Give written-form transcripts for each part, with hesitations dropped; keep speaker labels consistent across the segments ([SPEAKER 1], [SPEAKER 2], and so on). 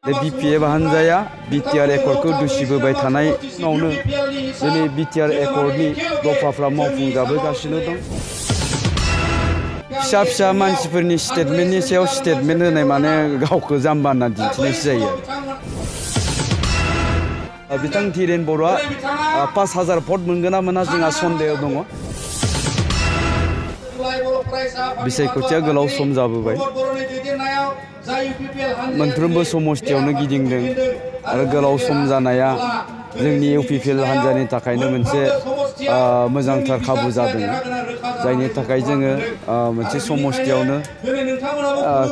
[SPEAKER 1] BPF हानजाया BTR एकर्डखौ दुसिबोबाय थानाय उनावनो दिनै BTR एकर्डनि दफाफ्रा मावफुंजाबोगासिनो दं। फिसा फिसा मानसिफोरनि स्टेटमेन्टनि सायाव स्टेटमेन्ट होनाय माने गावखौ जाम्बा होनना दिन्थिनायसो जायो। बिथां धीरेन बर'आ 5000 भट मोनगोन ना मोना जोंहा सन्देह दङ। बिसायख'थिया गोलाव सम जाबोबाय। मोनफ्रोमबो समस्थियावनो गिदिंदों आरो गोलाव सम जानाया जोंनि UPPL हान्जानि थाखायनो मोनसे मोजांथार खाबु जादों। जायनि थाखाय जोङो मोनसे समस्थियावनो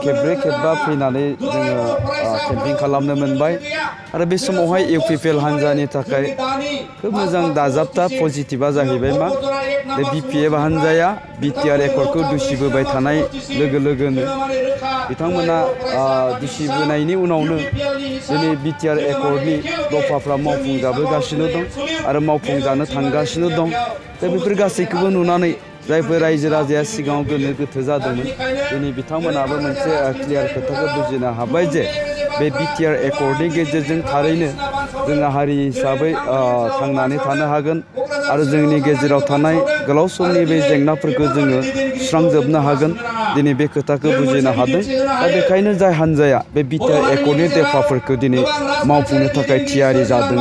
[SPEAKER 1] खेबब्रै खेबबा फैनानै जोङो केम्पिं खालामनो मोनबाय आरो बे समावहाय UPPL हान्जानि थाखाय खोब मोजां दाजाबथा पजिटिभा जाहैबाय मा बे BPF हान्जाया BTR एकर्डखौ दुसिबोबाय थानाय लोगो लोगोनो बिथांमोना दुसिबोनायनि उनावनो दिनै BTR एकर्डनि दफाफ्रा मावफुंजाबोगासिनो दं आरो मावफुंजानो थांगासिनो दं। दा बेफोर गासैखौबो नुनानै जायफोर रायजो राजाया सिगाङाव गोनो गोथो जादोंमोन दिनै बिथांमोनाबो मोनसे क्लियार खोथाखौ बुजिनो हाबाय जे बे BTR एकर्डनि गेजेरजों थारैनो जोंहा हारि हिसाबै थांनानै थानो हागोन आरो जोंनि गेजेराव थानाय गोलाव समनि बे जेंनाफोरखौ जोङो सुस्रांजोबनो हागोन। दिनै बे खोथाखौ बुजिनो हादों। दा बेखायनो जाय हान्जाया बे BTR एकर्डनि दफाफोरखौ दिनै मावफुंनो थाखाय थियारि जादों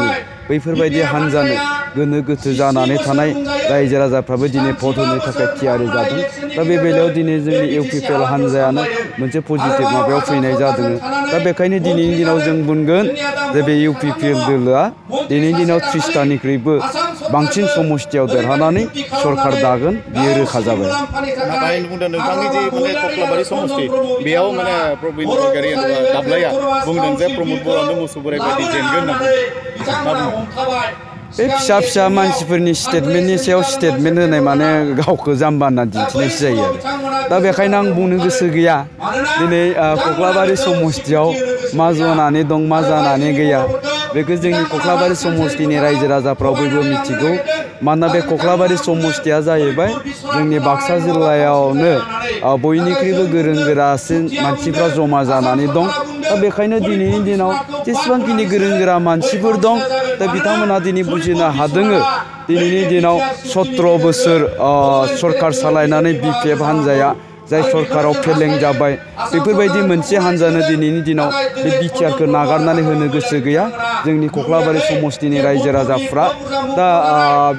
[SPEAKER 1] बैफोरबायदि हान्जानो गोनो गोथो जानानै थानाय रायजो राजाफ्राबो दिनै भट होनो थाखाय थियारि जादों। दा बे बेलायाव दिनै जोंनि UPPL हान्जायानो मोनसे पजिटिभ माबायाव फैनाय जादों। दा बेखायनो दिनैनि दिनाव जों बुंगोन जे बे UPPL दोलोआ दिनैनि दिनाव 30टानिख्रुइबो बांसिन समस्थियाव देरहानानै सरकार दागोन बियो रोखा जाबाय।
[SPEAKER 2] नाथाय बुंदों नोंथांनि जे माने कक्लाबारि समस्ति बेयाव माने प्रबिन सरकारि दाब्लाया बुंदों जे प्रमद बर'आनो मोसौ बोराइ बायदि जेनगोन होनना
[SPEAKER 1] बे फिसा फिसा मानसिफोरनि स्टेटमेन्टनि सायाव स्टेटमेन्ट होनाय माने गावखौ जाम्बा होनना दिन्थिनायसो जायो आरो। दा बेखायनो आं बुंनो गोसो गैया दिनै कक्लाबारि समस्तियाव मा जानानै दं मा जानानै गैया बेखौ जोंनि कक्लाबारि समस्तिनि रायजो राजाफ्रा बयबो मिथिगौ। मानोना बे कक्लाबारि समस्तिया जाहैबाय जोंनि बाक्सा जिल्लायावनो बयनिख्रुइबो गोरों गोरासिन मानसिफ्रा जमा जानानै दं। दा बेखायनो दिनैनि दिनाव जेसेबांखिनि गोरों गोरा मानसिफोर दं दा बिथांमोना दिनै बुजिनो हादों दिनैनि दिनाव 17 बोसोर सरकार सालायनानै BPF हान्जाया जाय सरकाराव फेलें जाबाय बेफोरबायदि मोनसे हान्जानो दिनैनि दिनाव बे BTRखौ नागारनानै होनो गोसो गैया जोंनि कक्लाबारि समस्तिनि रायजो राजाफ्रा। दा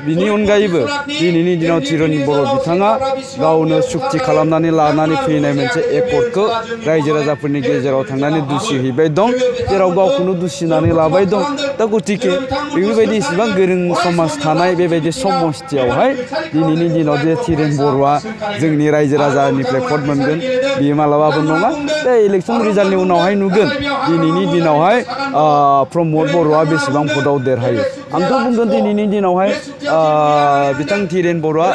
[SPEAKER 1] बिनि अनगायैबो दिनैनि दिनाव धीरेन बर' बिथाङा गावनो सुक्ति खालामनानै लानानै फैनाय मोनसे एकर्डखौ रायजो राजाफोरनि गेजेराव थांनानै दुसिहैबाय दं जेराव गावखौनो दुसिनानै लाबाय दं। दा गतिके बेफोरबायदि इसेबां गोरों समाज थानाय बेबायदि समस्तियावहाय दिनैनि दिनाव जे धीरेन बर'आ जोंनि रायजो राजानिफ्राय भट मोनगोन बियो मालाबाबो नङा। दा इलेक्सन रिजाल्टनि उनावहाय नुगोन दिनैनि दिनावहाय प्रमद बर'आ बेसेबां भटआव देरहायो। आंथ' बुंगोन दिनैनि दिनावहाय बिथां धीरेन बर'आ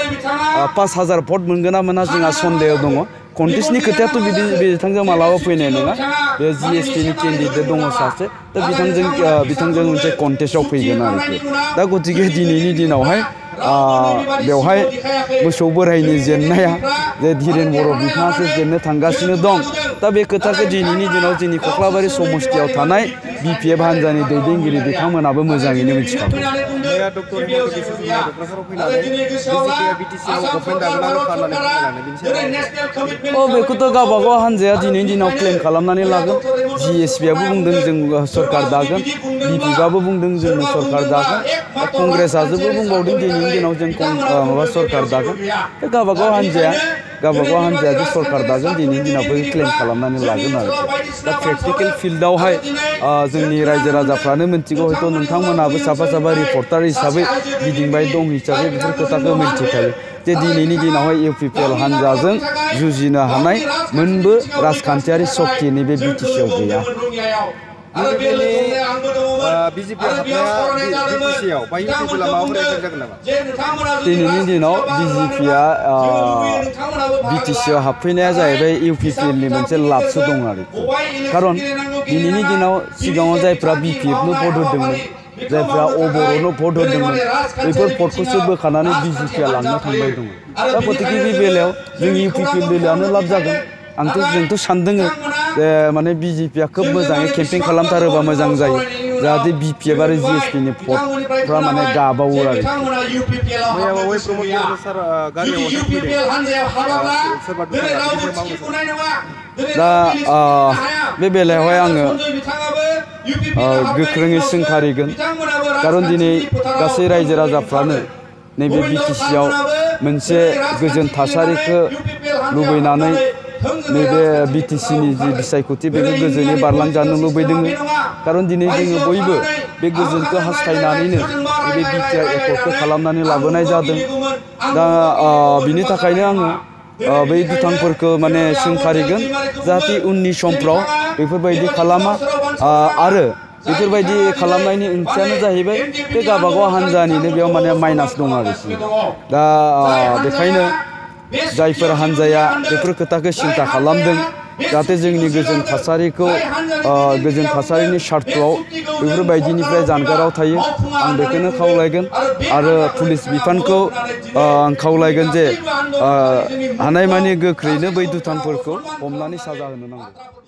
[SPEAKER 1] 5000 भट मोनगोन ना मोना जोंहा सन्देह दङ। कन्टेस्टनि खोथायाथ' बिदि बिथांजों मालाबा फैनाय नङा। बे GSPनि केन्डिडेट दङ सासे दा बिथांजों मोनसे कन्टेस्टआव फैगोन आरोखि। दा गतिके दिनैनि दिनावहाय बेवहाय मोसौ बोराइनि जेननाया जे धीरेन बर' बिथाङासो जेननो थांगासिनो दं। दा बे खोथाखौ दिनैनि दिनाव जोंनि कक्लाबारि समस्तियाव थानाय BPF हान्जानि दैदेनगिरि बिथांमोनाबो मोजाङैनो मिथिखागौ। बेखौथ' गावबागाव हान्जाया दिनैनि दिनाव क्लेम खालामनानै लागोन। GSPआबो बुंदों जों सरकार दागोन, BPFआबो बुंदों जोंनो सरकार दागोन, कंग्रेसआबो बुंबावदों दिनैनि दिनाव जों सरकार दागोन। बे गावबागाव हान्जाया जे सरकार दागोन दिनैनि दिनावबो क्लेम खालामनानै लागोन आरोखि। दा प्रेक्टिकेल फिल्डआवहाय जोंनि रायजो राजाफ्रानो मिथिगौ हयथ' नोंथांमोनाबो साफा साफा रिपर्टार हिसाबै गिदिंबाय दं हिसाबै बेफोर खोथाखौ मिथिखायो जे दिनैनि दिनावहाय UPPL हान्जाजों जुजिनो हानाय मोनबो राजखान्थियारि सक्ति नैबे BTCआव गैया। दिनैनि दिनाव BJPआ BTCआव हाबफैनाया जाहैबाय UPPLनि मोनसे लाबसो दं आरोखि। खारन दिनैनि दिनाव सिगाङाव जायफ्रा BPFनो भट होदोंमोन जायफ्रा बर'नो भट होदोंमोन बेफोर भटखौसो बोखानानै BJPआ लांनो थांबाय दङ। दा गतिके बे बेलायाव जोंनि UPPL दोलोआनो लाब जागोन। जोंथ' सानदों जे माने BJP खोब मोजाङै केम्पेइन खालामथारोबा मोजां जायो जाहाथे BPF आरो GSP नि भटफ्रा माने गाबावो आरो
[SPEAKER 2] मैयाबावै प्रमद बर'खौ सार गारियाव
[SPEAKER 1] दा बे बेलायावहाय आङो गोख्रोङै सोंखारिगोन खारन दिनै गासै रायजो राजाफ्रानो नैबे BTC आव मोनसे गोजोन थासारिखौ लुबैनानै नैबे BTC नि जि बिसायख'थि बेखौ गोजोनै बारलांजानो लुबैदों खारन दिनै जोङो बयबो बे गोजोनखौ हास्थायनानैनो नैबे BTR एकर्डखौ खालामनानै लाबोनाय जादों दा बिनि थाखायनो आङो बै दुथांफोरखौ माने सोंखारिगोन जाहाथे उननि समफ्राव बेफोरबायदि खालामा आरो बेफोरबायदि खालामनायनि ओंथियानो जाहैबाय बे गावबागाव हान्जानिनो बेयाव माने माइनास दं आरोखि दा बेखायनो जायफोर हान्जाया बेफोर खोथाखौ सिन्था खालामदों जाहाथे जोंनि गोजोन थासारिखौ गोजोन थासारिनि सार्थआव बेफोरबायदिनिफ्राय जानगाराव थायो आं बेखौनो खावलायगोन आरो पुलिस बिफानखौ आं खावलायगोन जे हानायमानि गोख्रैनो बै दुथांफोरखौ हमनानै साजा होनो नांगौ